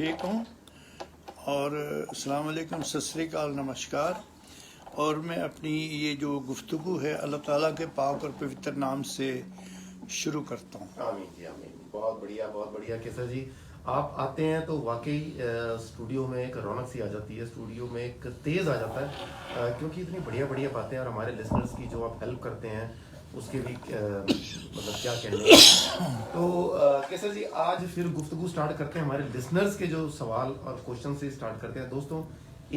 ठीक हूँ और अस्सलाम वालेकुम, सत श्री अकाल, नमस्कार। और मैं अपनी ये जो गुफ्तगू है अल्लाह ताला के पाक और पवित्र नाम से शुरू करता हूँ। आमीन जी आमीन। बहुत बढ़िया केसर जी। आप आते हैं तो वाकई स्टूडियो में एक रौनक सी आ जाती है, स्टूडियो में एक तेज़ आ जाता है, क्योंकि इतनी बढ़िया बातें और हमारे लिसनर्स की जो आप हेल्प करते हैं उसके भी मतलब क्या कहने हैं। तो केसर जी आज फिर गुफ्तगू स्टार्ट करते हैं, हमारे लिसनर्स के जो सवाल और क्वेश्चन से स्टार्ट करते हैं। दोस्तों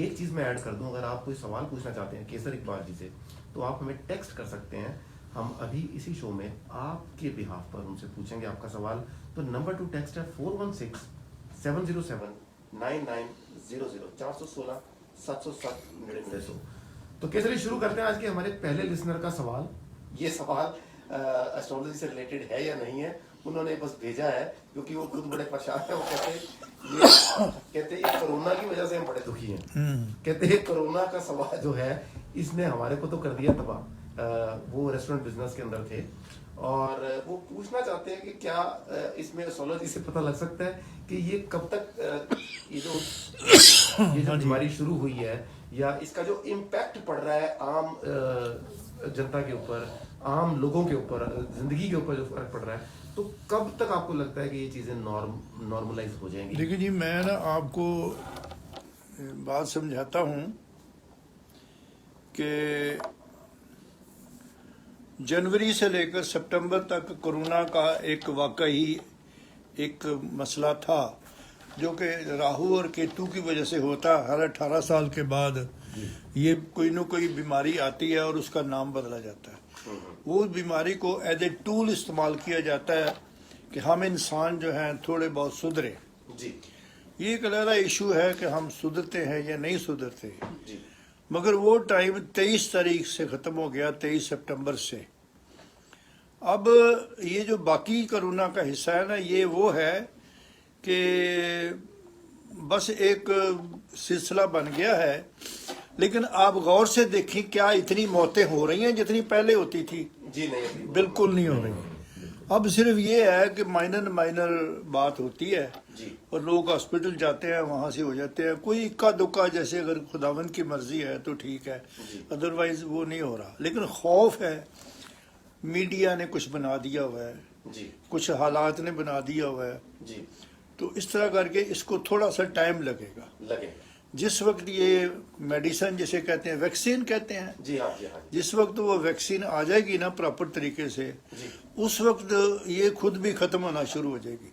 एक चीज़ मैं ऐड कर दूं, अगर आप कोई सवाल पूछना चाहते हैं केसर इकबाल जी से तो आप हमें टेक्स्ट कर सकते हैं। हम अभी इसी शो में आपके बिहाफ पर उनसे पूछेंगे आपका सवाल। तो नंबर टू टेक्स्ट है 416-707-9900 416-707-9900। तो केसरी शुरू करते हैं आज के हमारे पहले लिसनर का सवाल। ये सवाल एस्ट्रोलॉजी से रिलेटेड है या नहीं है, उन्होंने बस भेजा है क्योंकि वो खुद बड़े परेशान है। वो कहते ये कोरोना की वजह से हम बड़े दुखी हैं। कहते हैं कोरोना का सवाल जो है इसने हमारे को तो कर दिया तबाह। वो रेस्टोरेंट बिजनेस के अंदर थे और वो पूछना चाहते हैं कि क्या इसमें एस्ट्रोलॉजी से पता लग सकता है कि ये कब तक ये जो बीमारी शुरू हुई है या इसका जो इम्पैक्ट पड़ रहा है आम जनता के ऊपर, आम लोगों के ऊपर, जिंदगी के ऊपर जो फर्क पड़ रहा है, तो कब तक आपको लगता है कि ये चीजें नॉर्मलाइज हो जाएंगी? देखिए जी, मैं ना आपको बात समझाता हूँ कि जनवरी से लेकर सितंबर तक कोरोना का एक वाकई एक मसला था जो कि राहु और केतु की वजह से होता है। हर 18 साल के बाद ये कोई न कोई बीमारी आती है और उसका नाम बदला जाता है। वो बीमारी को एज ए टूल इस्तेमाल किया जाता है कि हम इंसान जो हैं थोड़े बहुत सुधरे जी। ये एक अलग इशू है कि हम सुधरते हैं या नहीं सुधरते जी। मगर वो टाइम 23 तारीख से ख़त्म हो गया, 23 सितंबर से। अब ये जो बाकी कोरोना का हिस्सा है ना, ये वो है कि बस एक सिलसिला बन गया है। लेकिन आप गौर से देखें, क्या इतनी मौतें हो रही हैं जितनी पहले होती थी? जी नहीं, बिल्कुल नहीं हो रही। अब सिर्फ ये है कि माइनर बात होती है जी। और लोग हॉस्पिटल जाते हैं, वहाँ से हो जाते हैं। कोई इक्का दुक्का, जैसे अगर खुदावन की मर्जी है तो ठीक है, अदरवाइज वो नहीं हो रहा। लेकिन खौफ है, मीडिया ने कुछ बना दिया हुआ है जी, कुछ हालात ने बना दिया हुआ है जी। तो इस तरह करके इसको थोड़ा सा टाइम लगेगा। जिस वक्त ये मेडिसिन जिसे कहते हैं, वैक्सीन कहते हैं जी, हाँ जी, हाँ जी। जिस वक्त वो वैक्सीन आ जाएगी ना प्रॉपर तरीके से जी, उस वक्त ये खुद भी खत्म होना शुरू हो जाएगी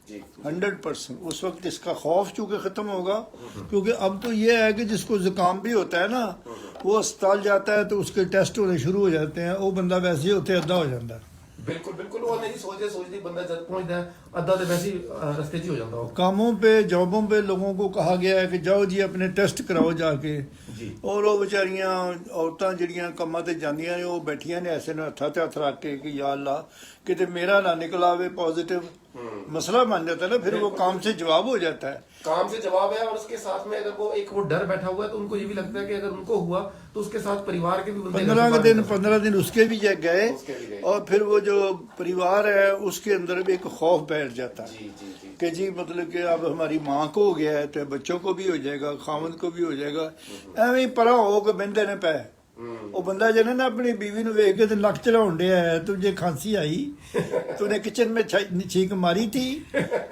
जी 100%। उस वक्त इसका खौफ चूंकि खत्म होगा, क्योंकि अब तो ये है कि जिसको जुकाम भी होता है ना, वो अस्पताल जाता है तो उसके टेस्ट होने शुरू हो जाते हैं, वो बंदा वैसे ही होते अद्धा हो जाता है। बिल्कुल वो नहीं सोचते बंदा जब पहुंचता है अद्धा तो वैसे ही रास्ते ही हो जाता है। कामों पे, जॉबों पे लोगों को कहा गया है कि जाओ जी अपने टेस्ट कराओ जाके जी। और वो बेचारियां औरतां जिहड़ियां कम्मां ते जांदियां ने, वो बैठियां ने ऐसे ने हत्था ते हत्थ रख के कि या अल्लाह किते मेरा ना निकल आवे पॉजिटिव। मसला बन जाता है ना, फिर वो काम से जवाब हो जाता है, काम से जवाब है। और उसके साथ में अगर वो डर बैठा हुआ है तो उनको ये भी लगता है कि अगर उनको हुआ तो उसके साथ परिवार के भी 15 दिन उसके भी गए और फिर वो जो परिवार है उसके अंदर भी एक खौफ बैठ जाता है कि जी मतलब कि अब हमारी माँ को हो गया है तो बच्चों को भी हो जाएगा, खामद को भी हो जाएगा। एवं परा हो के बंदे ने पै वो बंदा जो ना अपनी बीवी ने वेख के तो लक चढ़ाउन दिया है, तुझे खांसी आई तो उन्हें किचन में छींक मारी थी।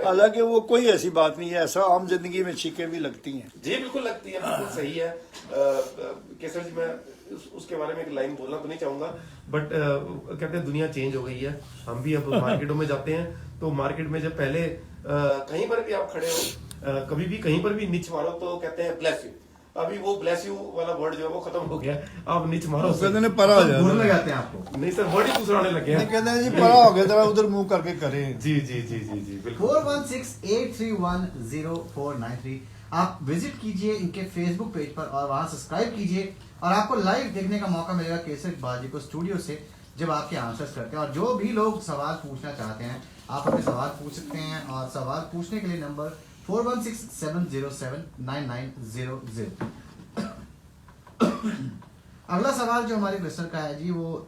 हालांकि वो कोई ऐसी बात नहीं है, ऐसा आम जिंदगी में छींकें भी लगती हैं जी, बिल्कुल लगती है, बिल्कुल सही है। केसर जी, मैं उसके बारे में एक लाइन बोलना तो नहीं चाहूंगा, बट कहते हैं दुनिया चेंज हो गई है। हम भी अब मार्केटों में जाते हैं तो मार्केट में जब पहले कहीं पर भी आप खड़े हो, कभी भी कहीं पर भी नीच मारो तो कहते हैं ब्लेस यू। अभी वो ब्लेस यू वाला वर्ड जो है वो खत्म हो गया। आप नीच मारो कहते हैं परा हो जाए लगाते हैं आपको, नहीं सर वर्ड ही दूसरा आने लगे हैं। कहते हैं जी परा हो गया, जरा उधर मुंह करके करें। जी बिल्कुल। 4168310493 आप विजिट कीजिए इनके फेसबुक पेज पर और वहां सब्सक्राइब कीजिए और आपको लाइव देखने का मौका मिलेगा केसर इकबाल जी को स्टूडियो से जब आपके आंसर्स करते हैं। और जो भी लोग सवाल पूछना चाहते हैं आप अपने सवाल पूछ सकते हैं और सवाल पूछने के लिए नंबर 4167079900। अगला सवाल जो हमारे लिसनर का है जी, वो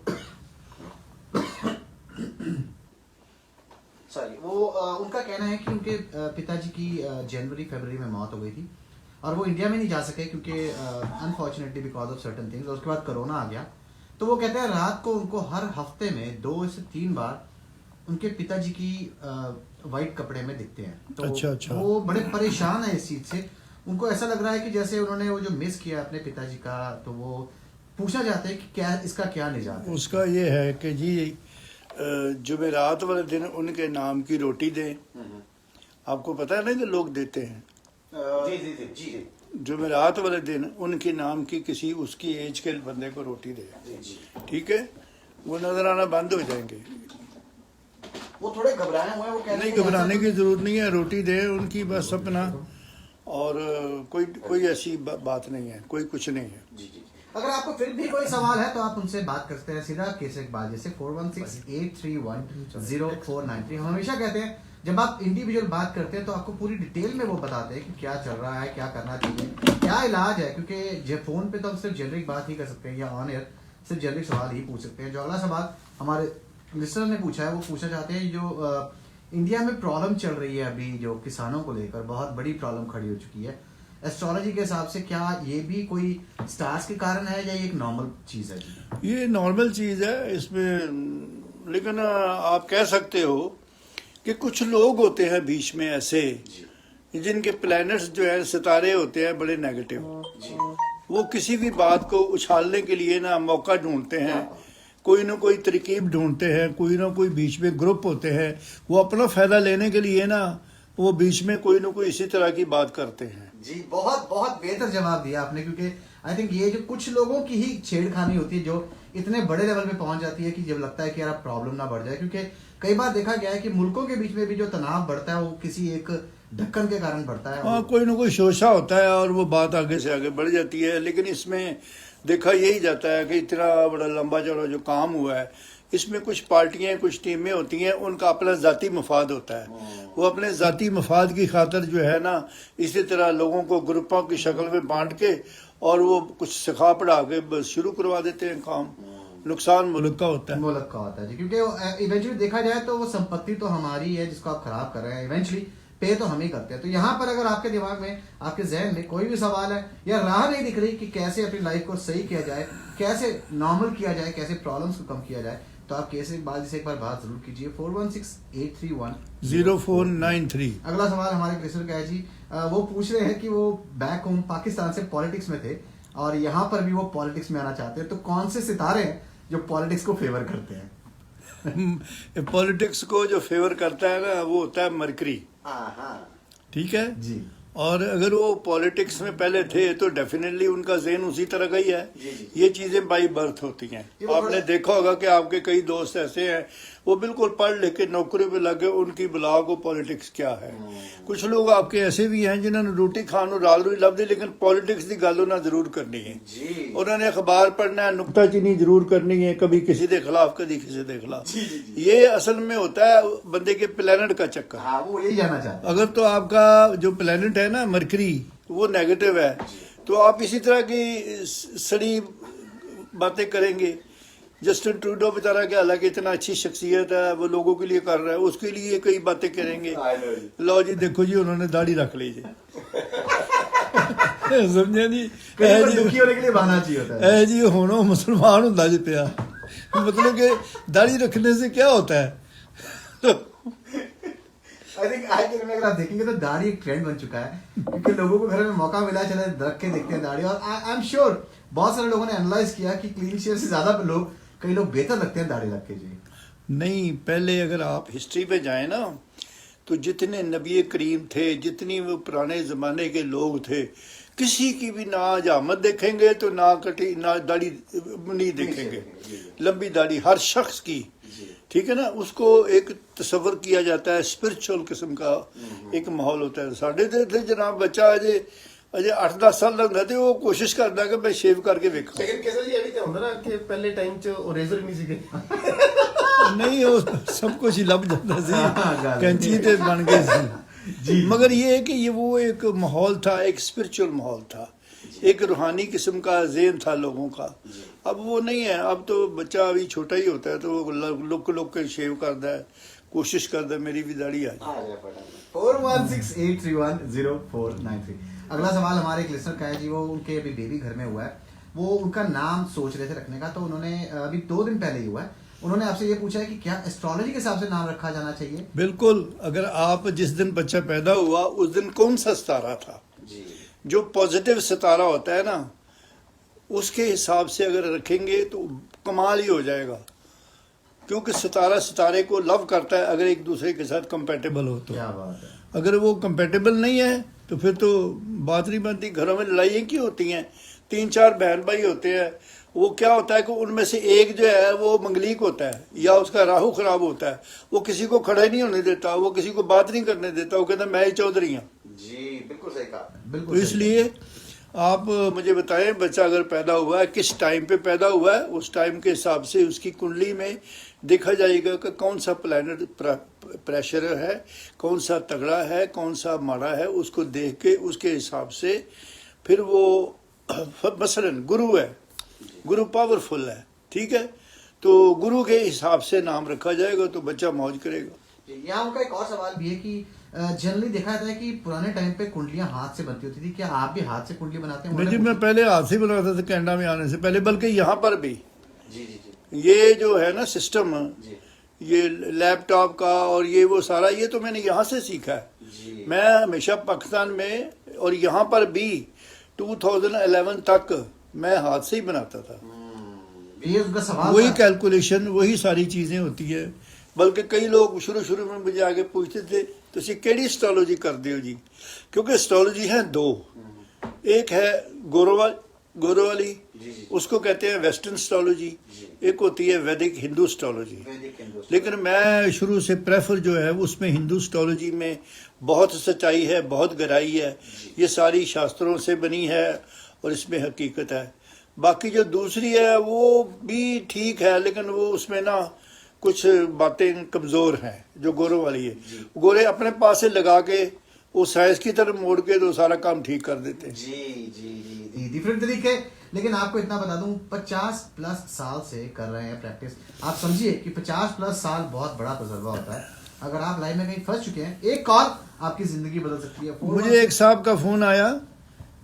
उनका कहना है कि उनके पिताजी की जनवरी फरवरी में मौत हो गई थी और वो इंडिया में नहीं जा सके क्योंकि unfortunately because of certain things, और उसके बाद कोरोना आ गया। तो वो कहते हैं रात को उनको हर हफ्ते में 2 से 3 बार उनके पिताजी की वाइट कपड़े में दिखते हैं। तो अच्छा। वो बड़े परेशान है इस चीज से। उनको ऐसा लग रहा है कि जैसे उन्होंने वो जो मिस किया अपने पिताजी का, तो वो पूछना चाहते हैं कि क्या इसका क्या निजात है। उसका ये है कि जी जुमेरात वाले दिन उनके नाम की रोटी दें। आपको पता है ना कि लोग देते हैं। जी जी जी जी जी जुमेरात वाले दिन उनके नाम की किसी उसकी एज के बंदे को रोटी दे, जी। ठीक है। वो नजर आना बंद हो जाएंगे। वो थोड़े घबराए हुए हैं, वो कह रहे नहीं, हैं कि घबराने ऐसा की जरूरत नहीं है, रोटी दे उनकी बस अपना, और कोई ऐसी बात नहीं है, कोई कुछ नहीं है। जी जी। अगर आपको फिर भी कोई सवाल है तो आप उनसे बात कर सकते हैं सीधा केसर इकबाल जैसे 4168310493। हम हमेशा कहते हैं जब आप इंडिविजुअल बात करते हैं तो आपको पूरी डिटेल में वो बताते हैं कि क्या चल रहा है, क्या करना चाहिए, क्या इलाज है, क्योंकि फोन पे तो हम सिर्फ जेनरिक बात ही कर सकते हैं या ऑन एयर सिर्फ जेनरिक सवाल ही पूछ सकते हैं। जो अगला सवाल हमारे लिस्टर ने पूछा है वो पूछना चाहते हैं, जो इंडिया में प्रॉब्लम चल रही है अभी जो किसानों को लेकर बहुत बड़ी प्रॉब्लम खड़ी हो चुकी है, एस्ट्रोलॉजी के हिसाब से क्या ये भी कोई स्टार्स के कारण है या ये एक नॉर्मल चीज है जी? ये नॉर्मल चीज है इसमें, लेकिन आप कह सकते हो कि कुछ लोग होते हैं बीच में ऐसे जिनके प्लैनेट्स जो है सितारे होते हैं बड़े नेगेटिव। वो किसी भी बात को उछालने के लिए ना मौका ढूंढते हैं, कोई ना कोई तरकीब ढूंढते हैं, कोई ना कोई बीच में ग्रुप होते हैं, वो अपना फायदा लेने के लिए ना वो बीच में कोई ना कोई इसी तरह की बात करते हैं। जी बहुत बहुत बेहतर जवाब दिया आपने, क्योंकि आई थिंक ये जो कुछ लोगों की ही छेड़खानी होती है जो इतने बड़े लेवल पे पहुंच जाती है कि जब लगता है कि यार प्रॉब्लम ना बढ़ जाए, क्योंकि कई बार देखा गया है कि मुल्कों के बीच में भी जो तनाव बढ़ता है वो किसी एक ढक्कन के कारण बढ़ता है। हाँ, कोई ना कोई शोशा होता है और वो बात आगे से आगे बढ़ जाती है। लेकिन इसमें देखा यही जाता है कि इतना बड़ा लंबा चौड़ा जो काम हुआ है इसमें कुछ पार्टियां कुछ टीमें होती हैं, उनका अपना जाती मफाद होता है। वो अपने जाती मफाद की खातिर जो है ना इसी तरह लोगों को ग्रुपों की शक्ल में बांट के और वो कुछ सिखा पढ़ा के बस शुरू करवा देते हैं काम। नुकसान मुल्क का होता है, मुल्क का होता है जी, क्योंकि इवेंचुअली देखा जाए तो वो संपत्ति तो हमारी है जिसको आप खराब कर रहे हैं, इवेंचुअली पे तो हम ही करते हैं। तो यहाँ पर अगर आपके दिमाग में आपके जहन में कोई भी सवाल है या राह नहीं दिख रही कि कैसे अपनी लाइफ को सही किया जाए, कैसे नॉर्मल किया जाए, कैसे प्रॉब्लम्स को कम किया जाए, तो आप केसर इकबाल से एक बार बात जरूर कीजिए 4168310493। अगला सवाल हमारे कृष्ण का है जी, वो पूछ रहे हैं कि वो बैक होम पाकिस्तान से पॉलिटिक्स में थे और यहाँ पर भी वो पॉलिटिक्स में आना चाहते हैं, तो कौन से सितारे हैं जो पॉलिटिक्स को फेवर करते हैं? पॉलिटिक्स को जो फेवर करता है ना वो होता है मरकरी, ठीक है जी। और अगर वो पॉलिटिक्स में पहले थे तो डेफिनेटली उनका ज़हन उसी तरह का ही है। ये चीज़ें बाई बर्थ होती हैं। आपने देखा होगा कि आपके कई दोस्त ऐसे हैं वो बिल्कुल पढ़ लिख के नौकरी पे लगे, उनकी बुला को पॉलिटिक्स क्या है। कुछ लोग आपके ऐसे भी हैं जिन्होंने रोटी खानू राल रुई लभदी लेकिन पॉलिटिक्स की गल उन्हें जरूर करनी है। उन्होंने अखबार पढ़ना है, नुक्ताचीनी जरूर करनी है, कभी किसी के खिलाफ कभी किसी के खिलाफ। ये असल में होता है बंदे के प्लेनेट का चक्कर। वो यही जानना चाहते हैं। अगर तो आपका जो प्लेनेट है ना मरकरी वो नेगेटिव है तो आप इसी तरह की सड़ी बातें करेंगे। जस्टिन ट्रूडो बेचारा क्या, हालांकि इतना अच्छी शख्सियत है वो लोगों के लिए कर रहा है, उसके लिए कई बातें करेंगे। लो जी देखो जी उन्होंने दाढ़ी रख ली जी समझे जी, दुखी होने के लिए बहाना चाहिए होता है। जी होनो मुसलमान होता जी पिया, मतलब कि दाढ़ी रखने से क्या होता है। आई थिंक आज के समय अगर आप देखेंगे तो दाढ़ी एक ट्रेंड बन चुका है, क्योंकि लोगों को घर में मौका मिला चले रख के देखते हैं दाढ़ी। और आई एम श्योर बहुत सारे लोगों ने एनालाइज किया कि क्लीन शेव से ज्यादा लोग कई लोग बेहतर लगते हैं दाढ़ी रख के जी। नहीं, पहले अगर आप हिस्ट्री पे जाएं ना तो जितने नबी करीम थे, जितनी वो पुराने ज़माने के लोग थे, किसी की भी ना हजामत देखेंगे तो ना कटी ना दाढ़ी नहीं देखेंगे, लंबी दाढ़ी हर शख्स की, ठीक है ना। उसको एक तस्वर किया जाता है, स्पिरिचुअल किस्म का एक माहौल होता है। साढ़े थे जनाब बच्चा अजे 8-10 साल लगता थे वो कोशिश करता कि मैं शेव करके वेखा। लेकिन कैसा जी अभी तो ਹੁੰਦਾ ना कि पहले टाइम च रेजर नहीं सीखे नहीं वो सब कुछ ही लभ जाता सी, कैंची ते बन गए सी। मगर ये है कि ये वो एक माहौल था, एक स्पिरिचुअल माहौल था, एक रूहानी किस्म का ज़हन था लोगों का। अब वो नहीं है। अब तो बच्चा अभी छोटा ही होता है तो वो लुक के शेव करता है, कोशिश कर दे मेरी भी दाढ़ी आ जाए। 4168310493। अगला सवाल हमारे एक लिसनर का है जी, वो उनके अभी बेबी घर में हुआ है, वो उनका नाम सोच रहे थे रखने का, तो उन्होंने अभी 2 दिन पहले ही हुआ है, उन्होंने आपसे ये पूछा है कि क्या एस्ट्रोलॉजी के हिसाब से नाम रखा जाना चाहिए? बिल्कुल, अगर आप जिस दिन बच्चा पैदा हुआ उस दिन कौन सा सितारा था, जो पॉजिटिव सितारा होता है ना, उसके हिसाब से अगर रखेंगे तो कमाल ही हो जाएगा, क्योंकि सितारा सितारे को लव करता है अगर एक दूसरे के साथ कंपेटेबल हो तो। क्या बात है। अगर वो कंपेटेबल नहीं है तो फिर तो बात नहीं बनती। घरों में लड़ाइयाँ क्यों होती हैं? 3-4 बहन भाई होते हैं, वो क्या होता है कि उनमें से एक जो है वो मंगलीक होता है या उसका राहु खराब होता है, वो किसी को खड़े नहीं होने देता, वो किसी को बात नहीं करने देता, वो कहता मैं ही चौधरी हूँ जी। बिल्कुल सही कहा। बिल्कुल तो सही। इसलिए आप मुझे बताएं, बच्चा अगर पैदा हुआ है किस टाइम पे पैदा हुआ है, उस टाइम के हिसाब से उसकी कुंडली में देखा जाएगा कि कौन सा प्लैनेट प्रेशर है, कौन सा तगड़ा है, कौन सा माड़ा है, उसको देख के उसके हिसाब से फिर वो मसलन गुरु है, गुरु पावरफुल है, ठीक है, तो गुरु के हिसाब से नाम रखा जाएगा तो बच्चा मौज करेगा। यहाँ उनका एक और सवाल भी है कि जनरली देखा जाता है कि पुराने टाइम पे कुंडलियां हाथ से बनती होती थी, क्या आप भी हाथ से कुंडली बनाते हैं? नहीं जी, मैं पहले हाथ से बनाता था कनाडा में आने से पहले, बल्कि यहाँ पर भी जी जी जी ये जो है ना सिस्टम, जी ये लैपटॉप का और ये वो सारा, ये तो मैंने यहाँ से सीखा है। जी। मैं हमेशा पाकिस्तान में और यहाँ पर भी 2011 तक मैं हाथ से ही बनाता था। ये उसका सवाल वही था। कैलकुलेशन, वही सारी चीजें होती है। बल्कि कई लोग शुरू में मुझे आगे पूछते थे तुसी केड़ी एस्ट्रोलॉजी करते हो जी, क्योंकि एस्ट्रोलॉजी है 2, एक है गोरो वाली, उसको कहते हैं वेस्टर्न एस्ट्रोलॉजी, एक होती है वैदिक हिंदू एस्ट्रोलॉजी। लेकिन मैं शुरू से प्रेफर जो है उसमें हिंदू एस्ट्रोलॉजी में बहुत सच्चाई है, बहुत गहराई है, ये सारी शास्त्रों से बनी है और इसमें हकीकत है। बाकी जो दूसरी है वो भी ठीक है, लेकिन वो उसमें ना कुछ बातें कमज़ोर हैं, जो गोरों वाली है। गोरे अपने पास से लगा के वो साइंस की तरफ मोड़ के तो सारा काम ठीक कर देते हैं। जी डिफरेंट तरीके। लेकिन आपको इतना बता दूं, 50+ साल से कर रहे हैं प्रैक्टिस। आप समझिए कि 50+ साल बहुत बड़ा तजुर्बा होता है। अगर आप लाइफ में कहीं फंस चुके हैं, एक कॉल आपकी जिंदगी बदल सकती है। मुझे एक साहब का फोन आया,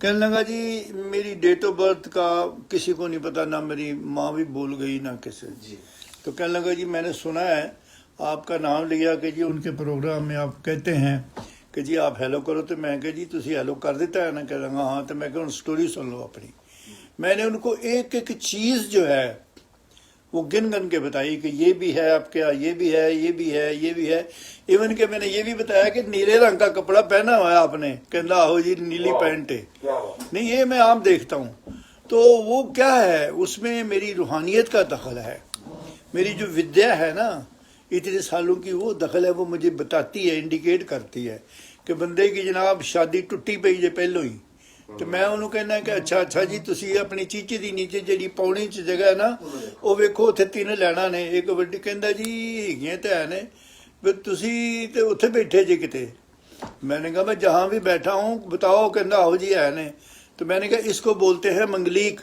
कहने लगा जी मेरी डेट ऑफ बर्थ का किसी को नहीं पता, ना मेरी माँ भी भूल गई ना किसी। तो कहने लगा जी मैंने सुना है आपका नाम लिया कि जी उनके प्रोग्राम में आप कहते हैं कि जी आप हेलो करो, तो मैं कहा जी तुसी हेलो कर देता है ना? कह लगा हाँ। तो मैं कहा स्टोरी सुन लो अपनी। मैंने उनको एक एक चीज़ जो है वो गिन के बताई कि ये भी है आपके यहाँ, ये भी है, ये भी है, ये भी है। इवन के मैंने ये भी बताया कि नीले रंग का कपड़ा पहना हुआ है आपने, कहना हो जी नीली पैंट है। नहीं, ये मैं आम देखता हूँ। तो वो क्या है, उसमें मेरी रूहानियत का दखल है, मेरी जो विद्या है ना इतने सालों की, वो दखल है। वो मुझे बताती है, इंडिकेट करती है कि बंदे की जनाब शादी टुट्टी पई जे पहलों ही। तो मैं उन्होंने कहना कि अच्छा जी तुसी अपनी चीची दी नीचे जी पौनी च जगह है ना, वो वेखो उत्थे 3 लैना ने, एक वड्डी कहंदा जी हैगियां तो है ने, भी तुसी तो उत्थे बैठे जे किते। मैंने कहा मैं जहाँ भी बैठा हूँ बताओ, कहंदा आओ जी है ने। तो मैंने कहा इसको बोलते हैं मंगलीक।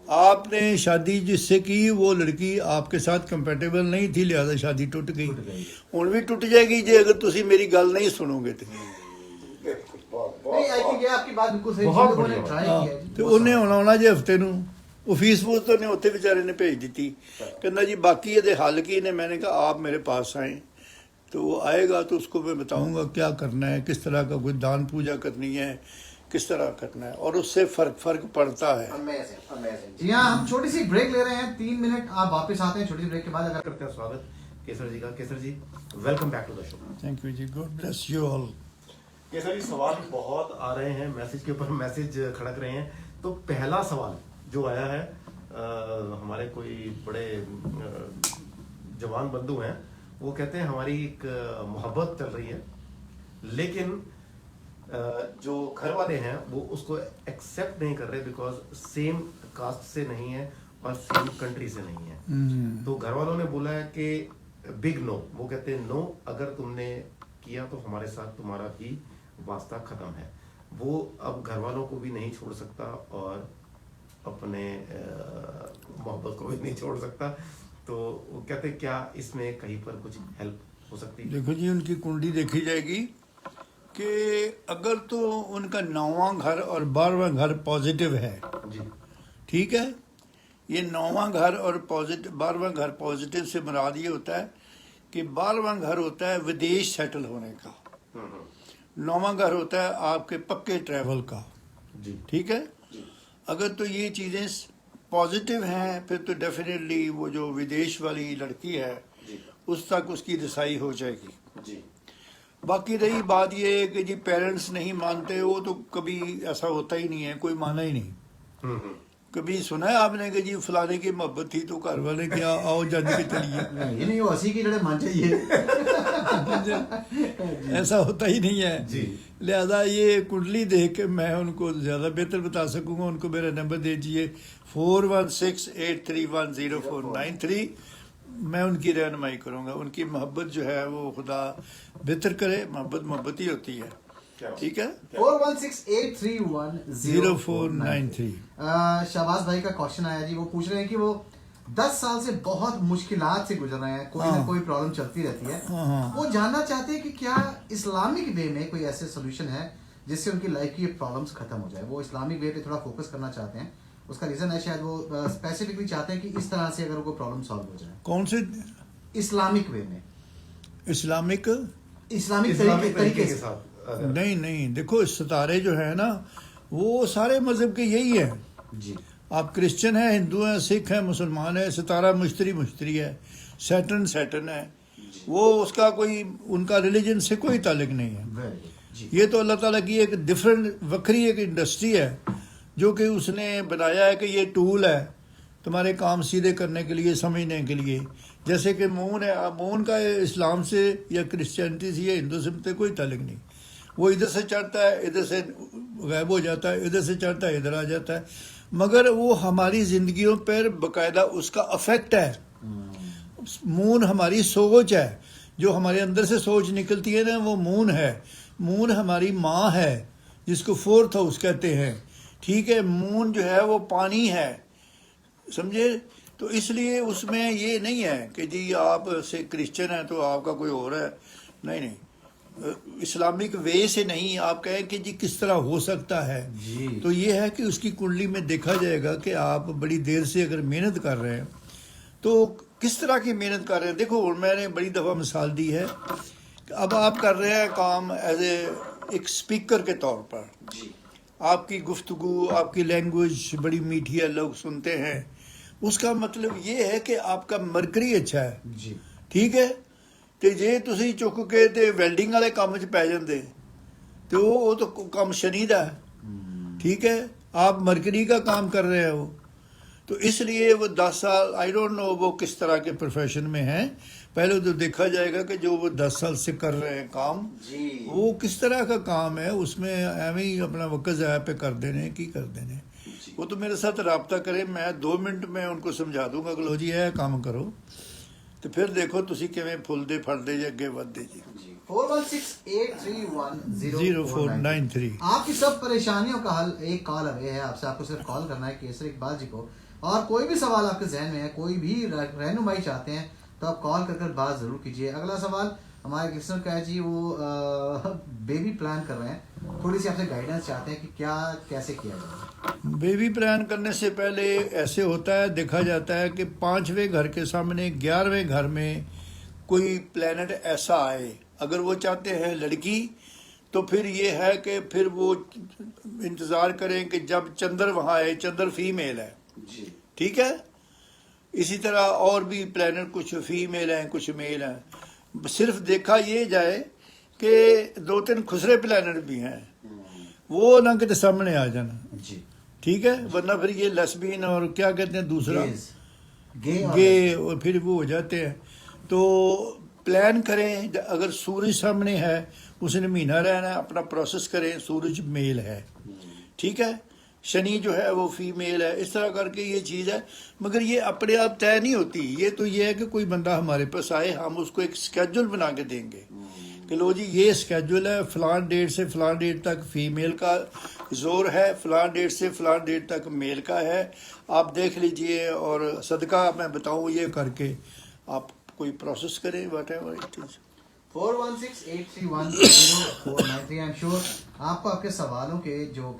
आपने शादी जिससे की वो लड़की आपके साथ कंपेटेबल नहीं थी, लिहाजा शादी टूट गई। हुण भी टूट जाएगी जे अगर तुसी मेरी गल नहीं सुनोगे तो। नहीं, आई थिंक ये आपकी बात बिल्कुल सही है। लोगों ने ट्राई किया है जी। ਤੇ ਉਹਨੇ ਹੁਣ ਆਉਣਾ ਜੇ ਹਫਤੇ ਨੂੰ, ਉਹ फीस फूस तो नहीं उत्थे बेचारे ने भेज दी थी। कहना जी बाकी ये हल की ने। मैंने कहा आप मेरे पास आए, तो वो आएगा तो उसको मैं बताऊंगा क्या करना है, किस तरह का कोई दान पूजा करनी है, किस तरह करना है, और उससे फर्क पड़ता है। अमेजिंग। जी हाँ, हम छोटी सी ब्रेक ले रहे हैं, 3 मिनट। आप वापस आते हैं छोटी सी ब्रेक के बाद। अगर करते हैं स्वागत केसर जी का। Kesar ji welcome back to the show. Thank you जी, God bless you all. Kesar ji सवाल बहुत आ रहे हैं, मैसेज के ऊपर मैसेज खड़क रहे हैं। तो पहला सवाल जो आया है, हमारे कोई बड़े जवान बंधु हैं, वो कहते हैं हमारी एक मोहब्बत चल रही है, लेकिन जो घर वाले हैं वो उसको एक्सेप्ट नहीं कर रहे, बिकॉज सेम कास्ट से नहीं है और सेम कंट्री से नहीं है। तो घर वालों ने बोला है कि बिग नो, वो कहते हैं नो, अगर तुमने किया तो हमारे साथ तुम्हारा भी वास्ता खत्म है। वो अब घर वालों को भी नहीं छोड़ सकता और अपने मोहब्बत को भी नहीं छोड़ सकता। तो वो कहते क्या इसमें कहीं पर कुछ हेल्प हो सकती है? देखो जी, उनकी कुंडली देखी जाएगी कि अगर तो उनका 9वां घर और 12वां घर पॉजिटिव है, जी ठीक है। ये 9वां घर और पॉजिटिव 12वां घर पॉजिटिव से मुराद ये होता है कि 12वां घर होता है विदेश सेटल होने का, 9वां घर होता है आपके पक्के ट्रैवल का, जी ठीक है। जी अगर तो ये चीज़ें पॉजिटिव हैं फिर तो डेफिनेटली वो जो विदेश वाली लड़की है जी उस तक उसकी रसाई हो जाएगी। जी बाकी रही बात ये है कि जी पेरेंट्स नहीं मानते, वो तो कभी ऐसा होता ही नहीं है, कोई माना ही नहीं। कभी सुना है आपने कि जी फलाने की मोहब्बत थी तो घर वाले क्या आओ जज के चलिए, नहीं नहीं, वो हंसी की जड़े मन चाहिए। ऐसा होता ही नहीं है। जी। लिहाजा ये कुंडली देख के मैं उनको ज़्यादा बेहतर बता सकूंगा। उनको मेरा नंबर दे दीजिए 4168310493। मैं उनकी रहनुमाई करूंगा। उनकी मोहब्बत जो है वो खुदा बेहतर करे, मोहब्बत ही होती है, ठीक है। 4168310493। शहबाज भाई का क्वेश्चन आया जी, वो पूछ रहे हैं कि वो 10 साल से बहुत मुश्किलात से गुजर रहे हैं, कोई ना हाँ। कोई प्रॉब्लम चलती रहती है। हाँ। वो जानना चाहते हैं कि क्या इस्लामिक वे में कोई ऐसे सोल्यूशन है जिससे उनकी लाइफ की ये प्रॉब्लम्स खत्म हो जाए। वो इस्लामिक वे पे थोड़ा फोकस करना चाहते हैं। उसका रीजन है शायद वो स्पेसिफिकली चाहते हैं कि इस तरह से अगर वो प्रॉब्लम सॉल्व हो जाए। कौन से इस्लामिक वे में, इस्लामिक इस्लामिक तरीके से। नहीं, देखो सितारे जो है ना वो सारे मजहब के यही है। जी आप क्रिश्चियन हैं, हिंदू हैं, सिख हैं, मुसलमान हैं, सितारा मुश्तरी है, सैटर्न है। वो उसका कोई उनका रिलीजन से कोई ताल्लुक नहीं है। वेरी गुड जी। ये तो अल्लाह ताला की एक डिफरेंट वक्री एक इंडस्ट्री है जो कि उसने बनाया है कि ये टूल है तुम्हारे काम सीधे करने के लिए, समझने के लिए। जैसे कि मून है, मून का इस्लाम से या क्रिश्चियनिटी से या हिंदुज़म से कोई ताल्लुक नहीं। वो इधर से चढ़ता है, इधर से गायब हो जाता है, इधर से चढ़ता है, इधर आ जाता है, मगर वो हमारी ज़िंदगियों पर बाकायदा उसका अफेक्ट है। मून हमारी सोच है, जो हमारे अंदर से सोच निकलती है ना, वो मून है। मून हमारी माँ है जिसको फोर्थ हाउस कहते हैं, ठीक है। मून जो है वो पानी है, समझे। तो इसलिए उसमें ये नहीं है कि जी आप से क्रिश्चियन है तो आपका कोई और है, नहीं, इस्लामिक वे से नहीं। आप कहें कि जी किस तरह हो सकता है जी। तो ये है कि उसकी कुंडली में देखा जाएगा कि आप बड़ी देर से अगर मेहनत कर रहे हैं तो किस तरह की मेहनत कर रहे हैं। देखो मैंने बड़ी दफ़ा मिसाल दी है, अब आप कर रहे हैं काम एज एक स्पीकर के तौर पर। जी आपकी गुफ्तगू, आपकी लैंग्वेज बड़ी मीठी है, लोग सुनते हैं। उसका मतलब ये है कि आपका मरकरी अच्छा है, जी ठीक है। ਤੇ ਜੇ ਤੁਸੀਂ ਚੁੱਕ ਕੇ ਤੇ ਵੈਲਡਿੰਗ ਵਾਲੇ ਕੰਮ 'ਚ ਪੈ ਜਾਂਦੇ ਤੇ ਉਹ ਤਾਂ ਕੰਮ शनि ਦਾ है, ठीक है। आप मरकरी का काम कर रहे हो तो इसलिए वो 10 साल आई डोंट नो वो किस तरह के प्रोफेशन में हैं। पहले तो देखा जाएगा कि जो वो 10 साल से कर रहे हैं काम जी वो किस तरह का काम है। उसमें एवं ही अपना वक्त ज़ाया पे कर देने की कर देने। वो तो मेरे साथ रब्ता करें, मैं 2 मिनट में उनको समझा दूंगा कि लो जी है काम करो तो फिर देखो तुसी किवें फुलदे फड़दे जे अगे वधदे जी। 4168310493। आपकी सब परेशानियों का हल एक कॉल अवे है आपसे। आपको सिर्फ कॉल करना है केसर इकबाल जी को, और कोई भी सवाल आपके जहन में है, कोई भी रहनुमाई चाहते हैं तो आप कॉल कर बात जरूर कीजिए। अगला सवाल हमारे लिसनर का है जी, वो बेबी प्लान कर रहे हैं, थोड़ी सी आपसे गाइडेंस चाहते हैं कि क्या कैसे किया जाए। बेबी प्लान करने से पहले ऐसे होता है, देखा जाता है कि 5वें घर के सामने 11वें घर में कोई प्लैनेट ऐसा आए। अगर वो चाहते हैं लड़की तो फिर ये है कि फिर वो इंतज़ार करें कि जब चंद्र वहाँ आए, चंद्र फीमेल है जी ठीक है। इसी तरह और भी प्लैनेट कुछ फीमेल हैं कुछ मेल हैं। सिर्फ देखा ये जाए कि 2-3 खुसरे प्लैनेट भी हैं, वो ना कितने सामने आ जाना जी ठीक है, वरना फिर ये लेस्बियन और क्या कहते हैं दूसरा गे और फिर वो हो जाते हैं। तो प्लान करें, अगर सूरज सामने है उसने महीना रहना है, अपना प्रोसेस करें। सूरज मेल है ठीक है, शनि जो है वो फीमेल है, इस तरह करके ये चीज़ है। मगर ये अपने आप तय नहीं होती। ये तो ये है कि कोई बंदा हमारे पास आए, हम उसको एक स्केड्यूल बना के देंगे कि लो जी ये स्केड्यूल है, फलान डेट से फलान डेट तक फीमेल का जोर है, फलान डेट से फलान डेट तक मेल का है, आप देख लीजिए। और सदका मैं बताऊँ ये करके आप कोई प्रोसेस करें, what ever it is. 4168310493। I am sure आपको आपके सवालों के जो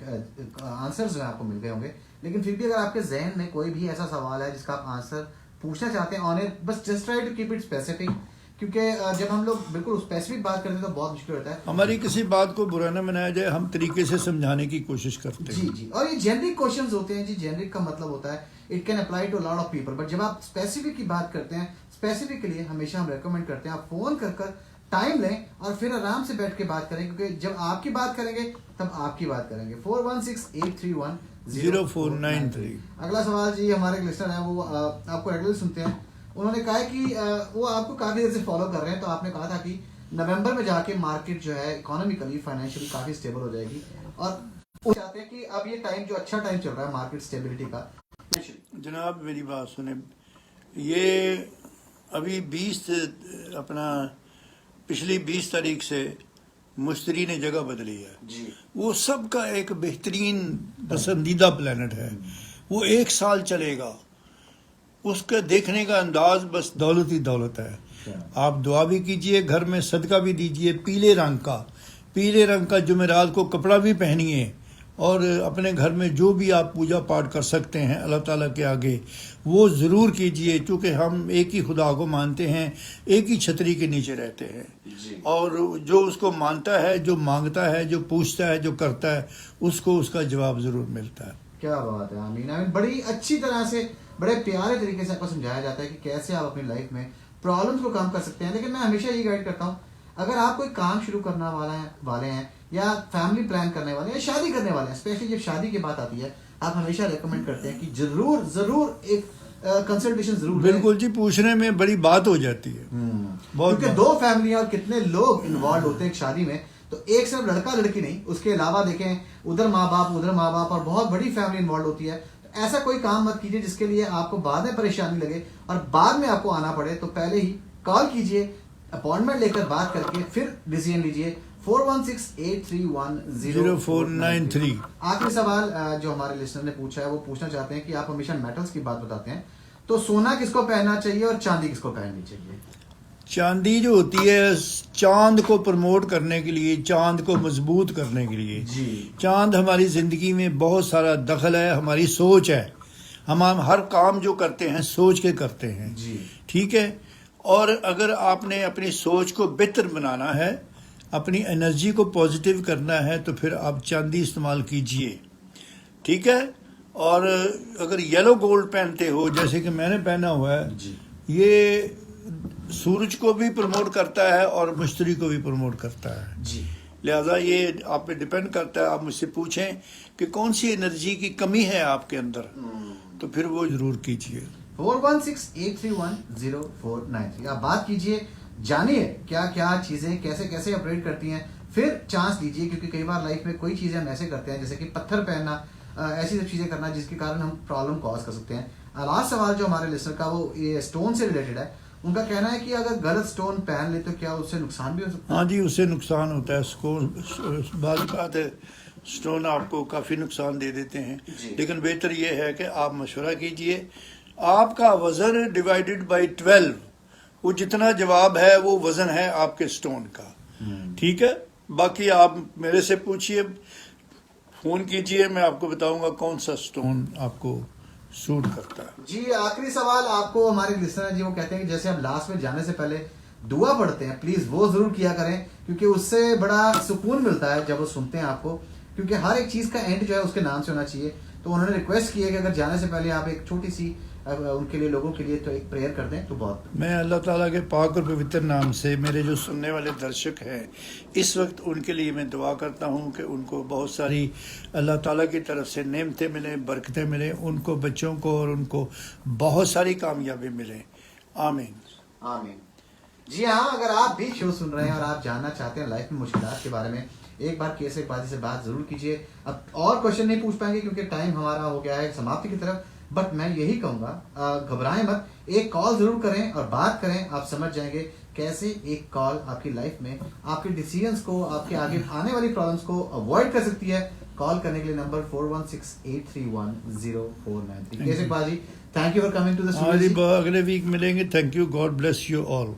आंसर्स हैं आपको मिल गए होंगे, लेकिन फिर भी अगर आपके जहन में कोई भी ऐसा सवाल है जिसका आप आंसर पूछना चाहते हैं ऑन एयर, बस just try to keep it specific, क्योंकि जब हम लोग बिल्कुल स्पेसिफिक बात करते हैं तो बहुत मुश्किल होता है। हमारी किसी बात को बुरा न मनाया जाए, हम तरीके से समझाने की कोशिश करते हैं। जी जी, और ये जेनरिक क्वेश्चंस होते हैं जी। जेनरिक का मतलब होता है it can apply to lot of people, but जब आप स्पेसिफिक की बात करते हैं, स्पेसिफिक के लिए हमेशा हम रेकमेंड करते हैं आप फोन कर टाइम लें और फिर आराम से बैठ के बात करें, क्योंकि जब आपकी बात करेंगे तब आपकी बात करेंगे। 4168310493। अगला सवाल जी, हमारे लिस्टर है वो आपको रेगुलर सुनते हैं, उन्होंने कहा है कि वो आपको काफी देर से फॉलो कर रहे हैं, तो आपने कहा था कि नवंबर में जाके मार्केट जो है इकोनॉमिकली फाइनेंशियली काफी स्टेबल हो जाएगी, और वो चाहते हैं कि अब ये टाइम जो अच्छा टाइम चल रहा है मार्केट स्टेबिलिटी का। जनाब मेरी बात सुने, ये अभी पिछली 20 तारीख से मुश्तरी ने जगह बदली है जी। वो सबका एक बेहतरीन पसंदीदा प्लेनेट है, वो 1 साल चलेगा, उसका देखने का अंदाज बस दौलत ही दौलत है। आप दुआ भी कीजिए, घर में सदका भी दीजिए, पीले रंग का जुमेरात को कपड़ा भी पहनिए, और अपने घर में जो भी आप पूजा पाठ कर सकते हैं अल्लाह ताला के आगे वो ज़रूर कीजिए, क्योंकि हम एक ही खुदा को मानते हैं, एक ही छतरी के नीचे रहते हैं जी। और जो उसको मानता है, जो मांगता है, जो पूछता है, जो करता है, उसको उसका जवाब ज़रूर मिलता है। क्या बात है, आमीन आमीन। बड़ी अच्छी तरह से, बड़े प्यारे तरीके से आपको समझाया जाता है कि कैसे आप अपनी लाइफ में प्रॉब्लम्स को कम कर सकते हैं। लेकिन मैं हमेशा ये गाइड करता हूँ, अगर आप कोई काम शुरू करने वाले हैं या फैमिली प्लान करने वाले हैं या शादी करने वाले हैं, स्पेशली जब शादी की बात आती है, आप हमेशा रेकमेंड करते हैं कि जरूर एक कंसल्टेशन जरूर बिल्कुल जी, पूछने में बड़ी बात हो जाती है बहुत, क्योंकि 2 फैमिलियां और कितने लोग इन्वॉल्व होते हैं एक शादी में, तो एक सिर्फ लड़का लड़की नहीं, उसके अलावा देखें उधर माँ बाप और बहुत बड़ी फैमिली इन्वॉल्व होती है। तो ऐसा कोई काम मत कीजिए जिसके लिए आपको बाद में परेशानी लगे और बाद में आपको आना पड़े। तो पहले ही कॉल कीजिए, अपॉइंटमेंट लेकर बात करके फिर डिसीजन लीजिए। 4168310493। आखिरी सवाल जो हमारे लिस्टर ने पूछा है, वो पूछना चाहते हैं कि आप हमेशा मेटल्स की बात बताते हैं, तो सोना किसको पहनना चाहिए और चांदी किसको पहननी चाहिए? चांदी जो होती है चांद को प्रमोट करने के लिए, चांद को मजबूत करने के लिए जी। चांद हमारी जिंदगी में बहुत सारा दखल है, हमारी सोच है, हम हर काम जो करते हैं सोच के करते हैं जी। ठीक है। और अगर आपने अपनी सोच को बेहतर बनाना है, अपनी एनर्जी को पॉजिटिव करना है, तो फिर आप चांदी इस्तेमाल कीजिए, ठीक है। और अगर येलो गोल्ड पहनते हो जैसे कि मैंने पहना हुआ है जी। ये सूरज को भी प्रमोट करता है और मुश्तरी को भी प्रमोट करता है जी। लिहाजा ये आप पे डिपेंड करता है, आप मुझसे पूछें कि कौन सी एनर्जी की कमी है आपके अंदर, तो फिर वो जरूर कीजिए। 4168310493। आप बात कीजिए, जानिए क्या क्या चीजें कैसे कैसे ऑपरेट करती हैं, फिर चांस लीजिए, क्योंकि कई बार लाइफ में कोई चीजें हम ऐसे करते हैं जैसे कि पत्थर पहनना, ऐसी सब चीजें करना जिसके कारण हम प्रॉब्लम कॉज कर सकते हैं। लास्ट सवाल जो हमारे लिस्टर का वो ये स्टोन से रिलेटेड है, उनका कहना है कि अगर गलत स्टोन पहन ले तो क्या उससे नुकसान भी हो सकता है? हाँ जी, उससे नुकसान होता है। बात है स्टोन आपको काफ़ी नुकसान दे देते हैं, लेकिन बेहतर ये है कि आप मशवरा कीजिए। आपका वज़न डिवाइडेड बाई 12, वो जितना जवाब है वो वज़न है आपके स्टोन का, ठीक है। बाकी आप मेरे से पूछिए, फ़ोन कीजिए, मैं आपको बताऊंगा कौन सा स्टोन आपको सूट करता है। जी आखिरी सवाल आपको हमारे लिस्टर जी वो कहते हैं कि जैसे हम लास्ट में जाने से पहले दुआ पढ़ते हैं, प्लीज वो जरूर किया करें, क्योंकि उससे बड़ा सुकून मिलता है जब वो सुनते हैं आपको, क्योंकि हर एक चीज का एंड जो है उसके नाम से होना चाहिए। तो उन्होंने रिक्वेस्ट की है कि अगर जाने से पहले आप एक छोटी सी उनके लिए, लोगों के लिए तो एक प्रेयर कर दें तो बहुत। मैं अल्लाह ताला के पाक और पवित्र नाम से मेरे जो सुनने वाले दर्शक हैं इस वक्त उनके लिए मैं दुआ करता हूं कि उनको बहुत सारी अल्लाह ताला की तरफ से नेमतें मिलें, बरकतें मिलें, उनको बच्चों को और उनको बहुत सारी कामयाबी मिले। आमीन आमीन। जी हाँ, अगर आप भी शो सुन रहे हैं और आप जानना चाहते हैं लाइफ में मुश्किलात के बारे में, एक बार केसर इकबाल से बात जरूर कीजिए। अब और क्वेश्चन नहीं पूछ पाएंगे क्योंकि टाइम हमारा हो गया है समाप्ति की तरफ, बट मैं यही कहूंगा घबराएं मत, एक कॉल जरूर करें और बात करें, आप समझ जाएंगे कैसे एक कॉल आपकी लाइफ में आपके डिसीजंस को, आपके आगे आने वाली प्रॉब्लम्स को अवॉइड कर सकती है। कॉल करने के लिए नंबर 4168310493। Kesar Iqbal ji, thank you for coming to the studio. अगले वीक मिलेंगे। Thank you, God bless you all.